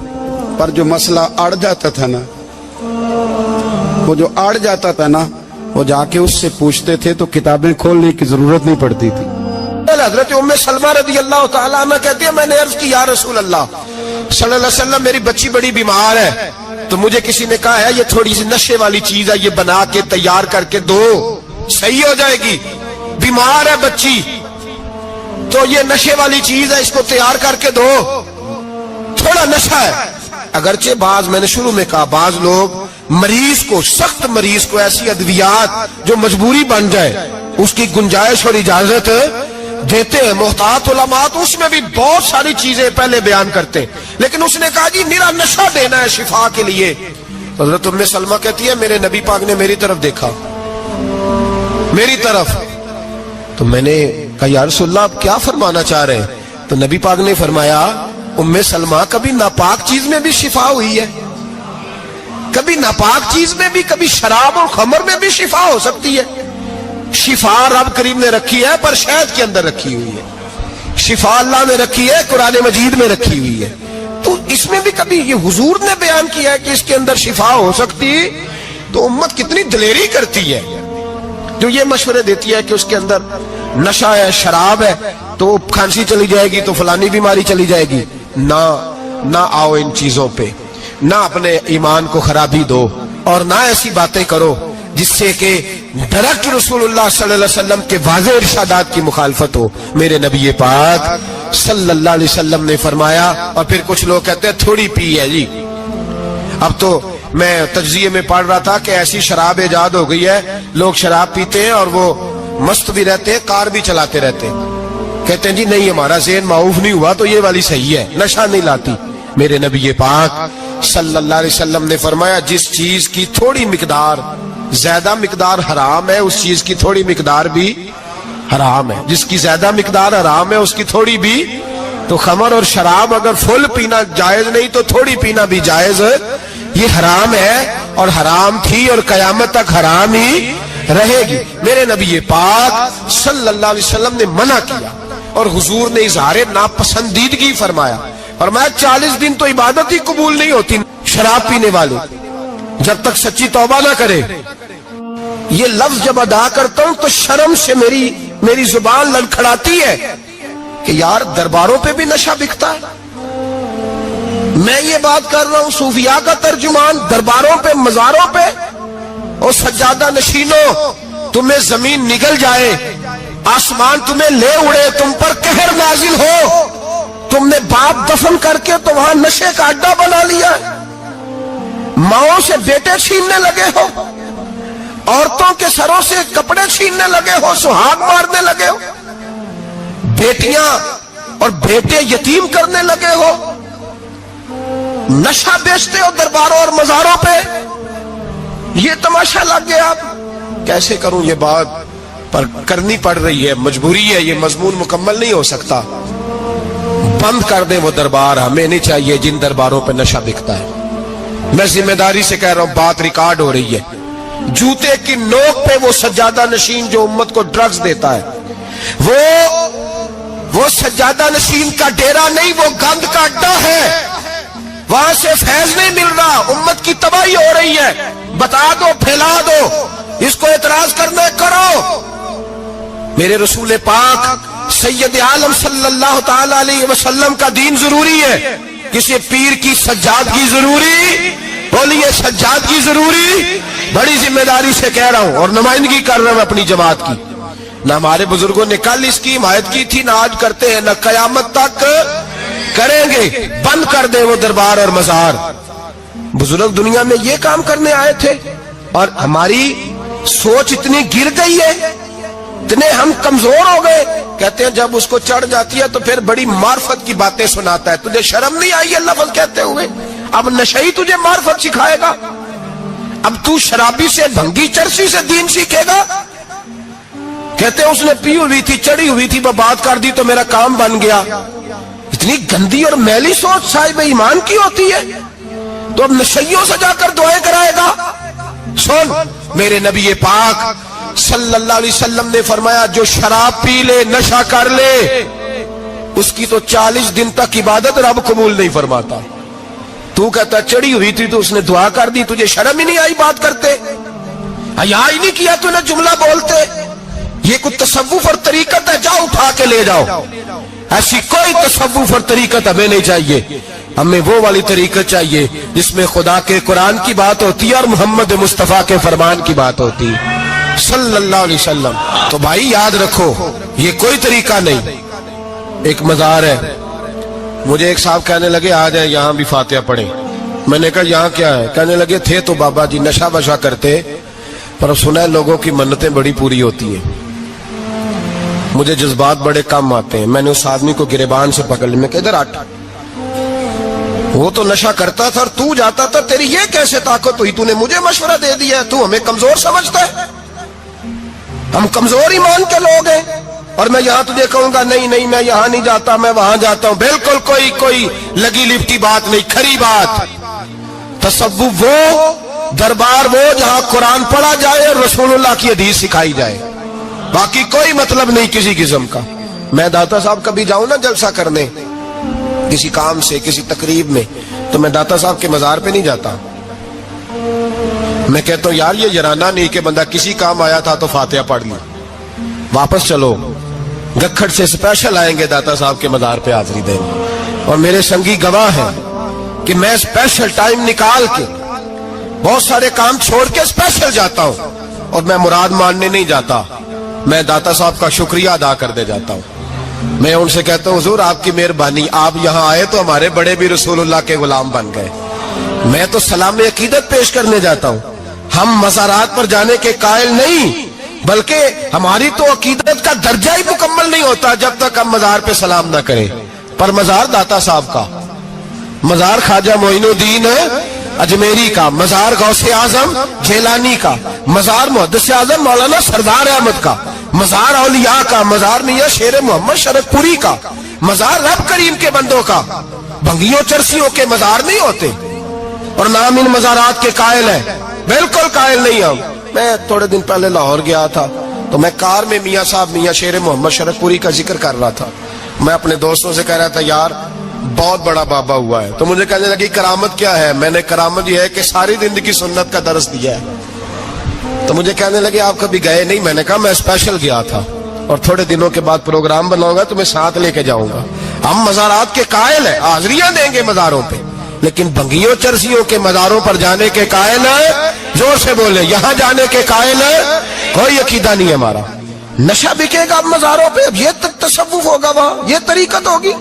پر جو مسئلہ اڑ جاتا تھا نا, وہ جو اڑ جاتا تھا نا, وہ جا کے اس سے پوچھتے تھے تو کتابیں کھولنے کی ضرورت نہیں پڑتی تھی. حضرت ام سلمہ رضی اللہ تعالیٰ عنہ کہتی ہے میں نے عرض کی یا رسول اللہ صلی اللہ علیہ وسلم میری بچی بڑی بیمار ہے, تو مجھے کسی نے کہا ہے یہ تھوڑی سی نشے والی چیز ہے, یہ بنا کے تیار کر کے دو صحیح ہو جائے گی, بیمار ہے بچی تو یہ نشے والی چیز ہے, اس کو تیار کر کے دو, تھوڑا نشہ ہے. اگرچہ بعض, میں نے شروع میں کہا, بعض لوگ مریض کو, سخت مریض کو ایسی ادویات جو مجبوری بن جائے اس کی گنجائش اور اجازت دیتے ہیں. محتاط علماء تو اس میں بھی بہت ساری چیزیں پہلے بیان کرتے, لیکن اس نے کہا جی میرا نشہ دینا ہے شفا کے لیے. حضرت ام سلمہ کہتی ہے میرے نبی پاک نے میری طرف دیکھا, میری طرف, تو میں نے کہا یا رسول اللہ آپ کیا فرمانا چاہ رہے ہیں؟ تو نبی پاک نے فرمایا ام سلمہ کبھی ناپاک چیز میں بھی شفا ہوئی ہے, کبھی ناپاک چیز میں بھی, کبھی شراب اور خمر میں بھی شفا ہو سکتی ہے. شفا رب کریم نے رکھی ہے پر شہد کے اندر رکھی ہوئی ہے, شفا اللہ نے رکھی ہے قرآن مجید میں رکھی ہوئی ہے, تو اس میں بھی کبھی یہ حضور نے بیان کیا ہے کہ اس کے اندر شفا ہو سکتی, تو امت کتنی دلیری کرتی ہے جو یہ مشورے دیتی ہے کہ اس کے اندر نشہ ہے, شراب ہے, تو کھانسی چلی جائے گی تو فلانی بیماری چلی جائے گی. نہ آؤ ان چیزوں پہ, نہ اپنے ایمان کو خرابی دو, اور نہ ایسی باتیں کرو جس سے کہ ڈائریکٹ رسول اللہ صلی اللہ علیہ وسلم کے واضح ارشادات کی مخالفت ہو. میرے نبی پاک صلی اللہ علیہ وسلم نے فرمایا, اور پھر کچھ لوگ کہتے ہیں تھوڑی پی ہے جی. اب تو میں تجزیے میں پڑھ رہا تھا کہ ایسی شراب ایجاد ہو گئی ہے, لوگ شراب پیتے ہیں اور وہ مست بھی رہتے ہیں, کار بھی چلاتے رہتے ہیں, کہتے ہیں جی نہیں ہمارا ذہن معاف نہیں ہوا تو یہ والی صحیح ہے, نشہ نہیں لاتی. میرے نبی پاک صلی اللہ علیہ وسلم نے فرمایا جس چیز کی تھوڑی مقدار, زیادہ مقدار حرام ہے اس چیز کی تھوڑی مقدار بھی حرام ہے, جس کی زیادہ مقدار حرام ہے اس کی تھوڑی بھی. تو خمر اور شراب اگر فل پینا جائز نہیں تو تھوڑی پینا بھی جائز, یہ حرام ہے اور حرام تھی اور قیامت تک حرام ہی رہے گی. میرے نبی پاک صلی اللہ علیہ وسلم نے منع کیا اور حضور نے اظہار ناپسندیدگی فرمایا, فرمایا 40 دن تو عبادت ہی قبول نہیں ہوتی شراب پینے والے جب تک سچی توبہ نہ کرے. یہ لفظ جب ادا کرتا ہوں تو شرم سے میری زبان لڑکھڑاتی ہے کہ یار درباروں پہ بھی نشہ بکتا ہے. میں یہ بات کر رہا ہوں صوفیاء کا ترجمان, درباروں پہ, مزاروں پہ, اور سجادہ نشینوں تمہیں زمین نگل جائے, آسمان تمہیں لے اڑے, تم پر قہر نازل ہو, تم نے باپ دفن کر کے تو وہاں نشے کا اڈا بنا لیا, ماؤں سے بیٹے چھیننے لگے ہو, عورتوں کے سروں سے کپڑے چھیننے لگے ہو, سہاگ مارنے لگے ہو, بیٹیاں اور بیٹے یتیم کرنے لگے ہو, نشہ بیچتے ہو درباروں اور مزاروں پہ. یہ تماشا لگ گیا. کیسے کروں یہ بات, پر کرنی پڑ رہی ہے, مجبوری ہے, یہ مضمون مکمل نہیں ہو سکتا. بند کر دیں وہ دربار, ہمیں نہیں چاہیے جن درباروں پہ نشہ بکتا ہے. میں ذمہ داری سے کہہ رہا ہوں, بات ریکارڈ ہو رہی ہے. جوتے کی نوک پہ وہ سجادہ نشین جو امت کو ڈرگز دیتا ہے, وہ سجادہ نشین کا ڈیرا نہیں, وہ گند کا اڈا ہے, وہاں سے فیض نہیں مل رہا, امت کی تباہی ہو رہی ہے. بتا دو, پھیلا دو, اس کو اعتراض کرنا کرو. میرے رسول پاک سید عالم صلی اللہ تعالی علیہ وسلم کا دین ضروری ہے, کسی پیر کی سجادگی ضروری, بولیے سجادگی ضروری. بڑی ذمہ داری سے کہہ رہا ہوں اور نمائندگی کر رہا ہوں اپنی جماعت کی. نہ ہمارے بزرگوں نے کل اس کی حمایت کی تھی، نہ آج کرتے ہیں، نہ قیامت تک کریں گے۔ بند کر دیں وہ دربار اور مزار۔ بزرگ دنیا میں یہ کام کرنے آئے تھے، اور ہماری سوچ اتنی گر گئی ہے، اتنے ہم کمزور ہو گئے۔ کہتے ہیں جب اس کو چڑھ جاتی ہے تو پھر بڑی معرفت کی باتیں سناتا ہے۔ تجھے شرم نہیں آئی یہ لفظ کہتے ہوئے؟ اب نشئی تجھے معرفت سکھائے گا؟ اب تو شرابی سے، بھنگی چرسی سے دین سیکھے گا؟ کہتے ہیں اس نے پی ہوئی تھی، چڑھی ہوئی تھی، وہ بات کر دی تو میرا کام بن گیا۔ اتنی گندی اور میلی سوچ صاحب ایمان کی ہوتی ہے، تو اب نشیوں سے جا کر دعائیں کرائے گا؟ سن، میرے نبی پاک صلی اللہ علیہ وسلم نے فرمایا جو شراب پی لے، نشہ کر لے، اس کی تو 40 دن تک عبادت رب قبول نہیں فرماتا۔ تو کہتا چڑھی ہوئی تھی تو اس نے دعا کر دی، تجھے شرم ہی نہیں آئی بات کرتے؟ حیا ہی نہیں کیا تو نے جملہ بولتے؟ یہ کوئی تصوف اور طریقت ہے؟ جاؤ اٹھا کے لے جاؤ۔ ایسی کوئی تصوف اور طریقت ہمیں نہیں چاہیے، ہمیں وہ والی طریقت چاہیے جس میں خدا کے قرآن کی بات ہوتی ہے اور محمد مصطفیٰ کے فرمان کی بات ہوتی ہے صلی اللہ علیہ وسلم۔ تو بھائی یاد رکھو، یہ کوئی طریقہ نہیں۔ ایک مزار ہے، مجھے ایک صاحب کہنے لگے آ جائیں یہاں بھی فاتحہ پڑھیں۔ میں نے کہا یہاں کیا ہے؟ کہنے لگے تھے تو بابا جی نشہ وشہ کرتے، پر سنا ہے لوگوں کی منتیں بڑی پوری ہوتی ہیں۔ مجھے جذبات بڑے کم آتے ہیں۔ میں نے اس آدمی کو گریبان سے پکڑ لیا، میں کہ ادھر ہٹ، وہ تو نشہ کرتا تھا اور تو جاتا تھا، تیری یہ کیسے طاقت ہوئی؟ تو نے مجھے مشورہ دے دیا ہے، تو ہمیں کمزور سمجھتا ہے؟ ہم کمزور ایمان کے لوگ ہیں، اور میں یہاں تجھے کہوں گا نہیں نہیں میں یہاں نہیں جاتا، میں وہاں جاتا ہوں۔ بالکل کوئی لگی لپٹی بات نہیں، کھری بات۔ تصوف وہ، دربار وہ جہاں قرآن پڑھا جائے اور رسول اللہ کی حدیث سکھائی جائے، باقی کوئی مطلب نہیں کسی قسم کا۔ میں داتا صاحب کبھی جاؤں نا جلسہ کرنے کسی کام سے، کسی تقریب میں، تو میں داتا صاحب کے مزار پہ نہیں جاتا۔ میں کہتا ہوں یار یہ جرانہ نہیں کہ بندہ کسی کام آیا تھا تو فاتحہ پڑھ لی، واپس چلو۔ گکھڑ سے اسپیشل آئیں گے داتا صاحب کے مزار پہ حاضری دیں، اور میرے سنگی گواہ ہیں کہ میں اسپیشل ٹائم نکال کے بہت سارے کام چھوڑ کے اسپیشل جاتا ہوں، اور میں مراد ماننے نہیں جاتا، میں داتا صاحب کا شکریہ ادا کر دے جاتا ہوں۔ میں ان سے کہتا ہوں حضور آپ کی مہربانی، آپ یہاں آئے تو ہمارے بڑے بھی رسول اللہ کے غلام بن گئے۔ میں تو سلام عقیدت پیش کرنے جاتا ہوں، ہم مزارات پر جانے کے قائل نہیں، بلکہ ہماری تو عقیدت کا درجہ ہی مکمل نہیں ہوتا جب تک ہم مزار پہ سلام نہ کریں۔ پر مزار داتا صاحب کا، مزار خواجہ معین الدین اجمیری کا، مزار غوث اعظم جیلانی کا، مزار محدث اعظم مولانا سردار احمد کا، مزار اولیاء کا، مزار میاں شیر محمد شرک پوری کا، مزار رب کریم کے بندوں کا۔ بھنگیوں چرسیوں کے مزار نہیں ہوتے، اور نام ان مزارات کے قائل ہیں، بالکل قائل نہیں ہم۔ میں تھوڑے دن پہلے لاہور گیا تھا، تو میں کار میں میاں صاحب میاں شیر محمد شرک پوری کا ذکر کر رہا تھا۔ میں اپنے دوستوں سے کہہ رہا تھا یار بہت بڑا بابا ہوا ہے، تو مجھے کہنے لگی کرامت کیا ہے؟ میں نے کرامت یہ ہے کہ ساری زندگی سنت کا درس دیا ہے۔ تو مجھے کہنے لگے آپ کبھی گئے نہیں؟ میں نے کہا میں اسپیشل گیا تھا، اور تھوڑے دنوں کے بعد پروگرام بناؤں گا تو میں ساتھ لے کے جاؤں گا۔ ہم مزارات کے قائل ہیں، حاضریاں دیں گے مزاروں پہ، لیکن بھنگیوں چرسیوں کے مزاروں پر جانے کے قائل ہیں؟ زور سے بولے، یہاں جانے کے قائل ہیں؟ کوئی عقیدہ نہیں ہے ہمارا۔ نشہ بکے گا مزاروں پہ، اب یہ تصوف ہوگا وہاں، یہ طریقت ہوگی؟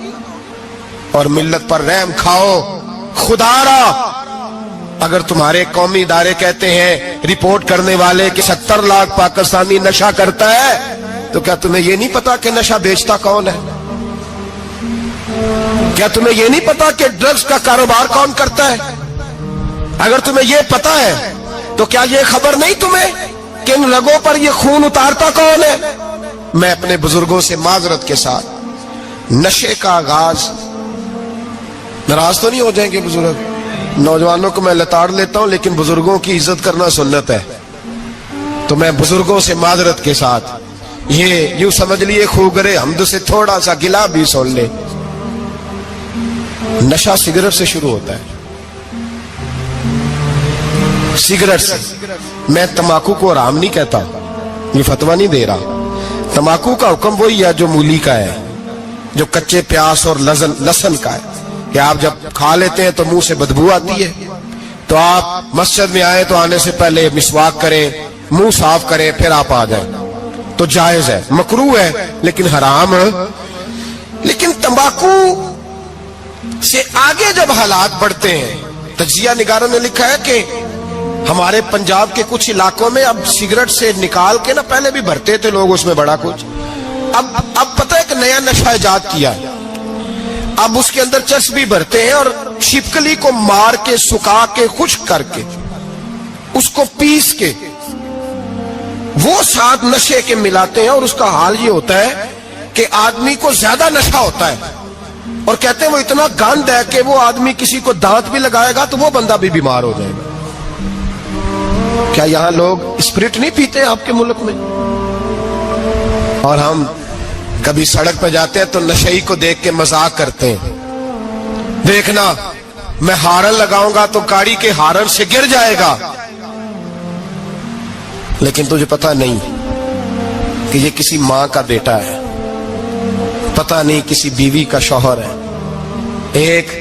اور ملت پر رحم کھاؤ خدا را۔ اگر تمہارے قومی ادارے کہتے ہیں رپورٹ کرنے والے کہ 70 لاکھ پاکستانی نشہ کرتا ہے، تو کیا تمہیں یہ نہیں پتا کہ نشہ بیچتا کون ہے؟ کیا تمہیں یہ نہیں پتا کہ ڈرگز کا کاروبار کون کرتا ہے؟ اگر تمہیں یہ پتا ہے تو کیا یہ خبر نہیں تمہیں کہ ان رگوں پر یہ خون اتارتا کون ہے؟ میں اپنے بزرگوں سے معذرت کے ساتھ، نشے کا آغاز، ناراض تو نہیں ہو جائیں گے بزرگ، نوجوانوں کو میں لتاڑ لیتا ہوں لیکن بزرگوں کی عزت کرنا سنت ہے، تو میں بزرگوں سے معذرت کے ساتھ یہ یوں سمجھ لیے خوگرے حمد سے تھوڑا سا گلا بھی سن لے۔ نشہ سگریٹ سے شروع ہوتا ہے، سگریٹ سے۔ میں تمباکو کو حرام نہیں کہتا، یہ فتویٰ نہیں دے رہا۔ تمباکو کا حکم وہی ہے جو مولی کا ہے، جو کچے پیاز اور لہسن کا ہے، کہ آپ جب کھا لیتے ہیں تو منہ سے بدبو آتی ہے، تو آپ مسجد میں آئے تو آنے سے پہلے مسواک کریں، منہ صاف کریں، پھر آپ آ جائیں۔ تو جائز ہے, مکروہ ہے لیکن حرام ہے. لیکن تمباکو سے آگے جب حالات بڑھتے ہیں, تجزیہ نگاروں نے لکھا ہے کہ ہمارے پنجاب کے کچھ علاقوں میں اب سگریٹ سے نکال کے نا, پہلے بھی بھرتے تھے لوگ اس میں بڑا کچھ, اب پتہ ہے کہ نیا نشہ ایجاد کیا ہے, اب اس کے اندر چربی بھرتے ہیں اور چھپکلی کو مار کے سکھا کے خشک کر کے اس کو پیس کے وہ ساتھ نشے کے ملاتے ہیں, اور اس کا حال یہ ہوتا ہے کہ آدمی کو زیادہ نشہ ہوتا ہے, اور کہتے ہیں وہ اتنا گند ہے کہ وہ آدمی کسی کو دانت بھی لگائے گا تو وہ بندہ بھی بیمار ہو جائے گا. کیا یہاں لوگ اسپرٹ نہیں پیتے آپ کے ملک میں؟ اور ہم کبھی سڑک پہ جاتے ہیں تو نشئی کو دیکھ کے مذاق کرتے ہیں, دیکھنا میں ہارن لگاؤں گا تو گاڑی کے ہارن سے گر جائے گا, لیکن تجھے پتا نہیں کہ یہ کسی ماں کا بیٹا ہے, پتا نہیں کسی بیوی کا شوہر ہے. ایک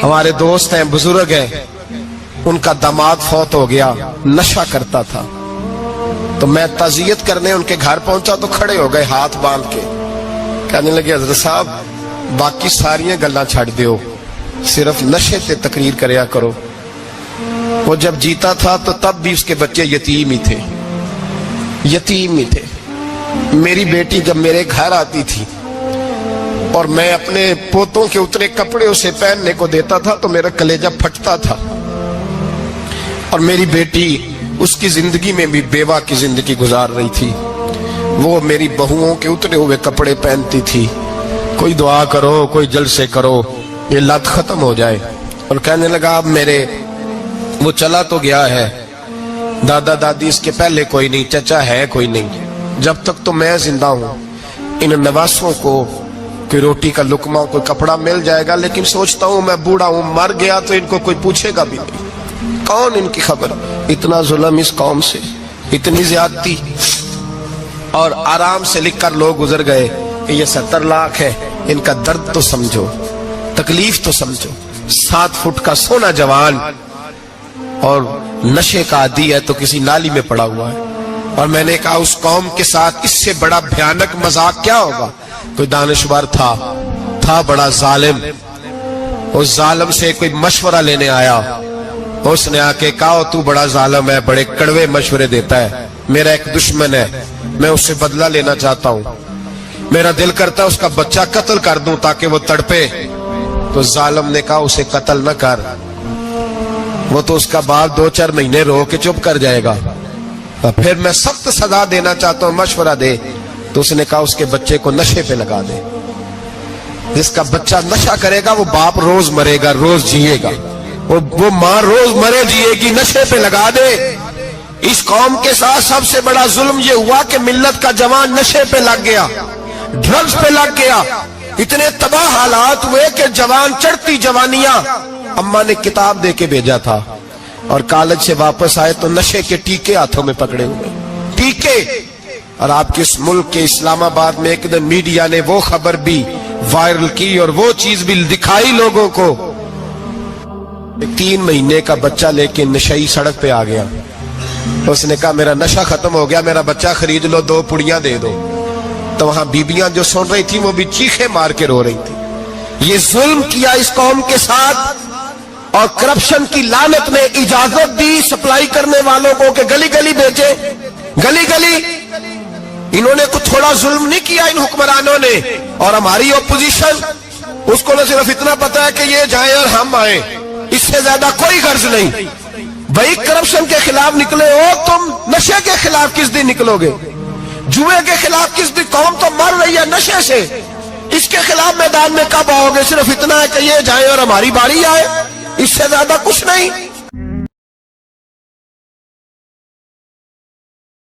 ہمارے دوست ہیں, بزرگ ہیں, ان کا داماد فوت ہو گیا, نشہ کرتا تھا, تو میں تعزیت کرنے ان کے گھر پہنچا تو کھڑے ہو گئے ہاتھ باندھ کے, کہنے لگے حضرت صاحب باقی ساریاں گلاں چھڑ دیو, صرف نشے تے تقریر کریا کرو. وہ جب جیتا تھا تو تب بھی اس کے بچے یتیم ہی تھے, یتیم ہی تھے. میری بیٹی جب میرے گھر آتی تھی اور میں اپنے پوتوں کے اتنے کپڑے اسے پہننے کو دیتا تھا تو میرا کلیجہ پھٹتا تھا, اور میری بیٹی اس کی زندگی میں بھی بیوہ کی زندگی گزار رہی تھی. وہ میری بہوؤں کے اترے ہوئے کپڑے پہنتی تھی. کوئی دعا کرو, کوئی جلسے کرو, یہ لت ختم ہو جائے. اور کہنے لگا اب میرے وہ چلا تو گیا ہے, دادا دادی اس کے پہلے کوئی نہیں, چچا ہے کوئی نہیں, جب تک تو میں زندہ ہوں ان نواسوں کو کوئی روٹی کا لقمہ, کوئی کپڑا مل جائے گا, لیکن سوچتا ہوں میں بوڑھا ہوں, مر گیا تو ان کو کوئی پوچھے گا بھی نہیں, کون ان کی خبر. اتنا ظلم اس قوم سے, اتنی زیادتی, اور آرام سے لکھ کر لوگ گزر گئے کہ یہ 70 لاکھ ہے, ان کا درد تو سمجھو, تکلیف تو سمجھو. 7 فٹ کا سونا جوان اور نشے کا عادی ہے تو کسی نالی میں پڑا ہوا ہے. اور میں نے کہا اس قوم کے ساتھ اس سے بڑا بھیانک مذاق کیا ہوگا. کوئی دانشور تھا بڑا ظالم, اس ظالم سے کوئی مشورہ لینے آیا, اس نے آ کے کہا تو بڑا ظالم ہے, بڑے کڑوے مشورے دیتا ہے, میرا ایک دشمن ہے, میں اس سے بدلہ لینا چاہتا ہوں, میرا دل کرتا ہے اس کا بچہ قتل کر دوں تاکہ وہ تڑپے. تو ظالم نے کہا اسے قتل نہ کر, وہ تو اس کا باپ 2-4 مہینے رو کے چپ کر جائے گا, پھر میں سخت سزا دینا چاہتا ہوں, مشورہ دے. تو اس نے کہا اس کے بچے کو نشے پہ لگا دے, جس کا بچہ نشہ کرے گا وہ باپ روز مرے گا, روز جیے گا, وہ ماں روز مرے جیے گی, نشے پہ لگا دے. اس قوم کے ساتھ سب سے بڑا ظلم یہ ہوا کہ ملت کا جوان نشے پہ لگ گیا, ڈرگز پہ لگ گیا. اتنے تباہ حالات ہوئے کہ جوان چڑھتی جوانیاں, اماں نے کتاب دے کے بھیجا تھا, اور کالج سے واپس آئے تو نشے کے ٹیکے ہاتھوں میں پکڑے ہوئے, ٹیکے. اور آپ کے اس ملک کے اسلام آباد میں ایک دن میڈیا نے وہ خبر بھی وائرل کی اور وہ چیز بھی دکھائی لوگوں کو, 3 مہینے کا بچہ لے کے نشئی سڑک پہ آ گیا. اس نے کہا میرا نشہ ختم ہو گیا, میرا بچہ خرید لو, 2 پڑیاں دے دو. تو وہاں بیبیاں جو سن رہی تھی وہ بھی چیخے مار کے رو رہی تھی. یہ ظلم کیا اس قوم کے ساتھ, اور کرپشن کی لعنت نے اجازت دی سپلائی کرنے والوں کو کہ گلی گلی بیچے, گلی گلی. انہوں نے کچھ تھوڑا ظلم نہیں کیا ان حکمرانوں نے. اور ہماری اپوزیشن, اس کو نہ صرف اتنا پتا ہے کہ یہ جائیں اور ہم آئیں, اس سے زیادہ کوئی غرض نہیں. بھائی کرپشن کے خلاف نکلے ہو تم, نشے کے خلاف کس دن نکلو گے, جوئے کے خلاف کس دن, قوم تو مر رہی ہے نشے سے, اس کے خلاف میدان میں کب آؤ گے. صرف اتنا ہے کہ یہ جائیں اور ہماری باری آئے, اس سے زیادہ کچھ نہیں.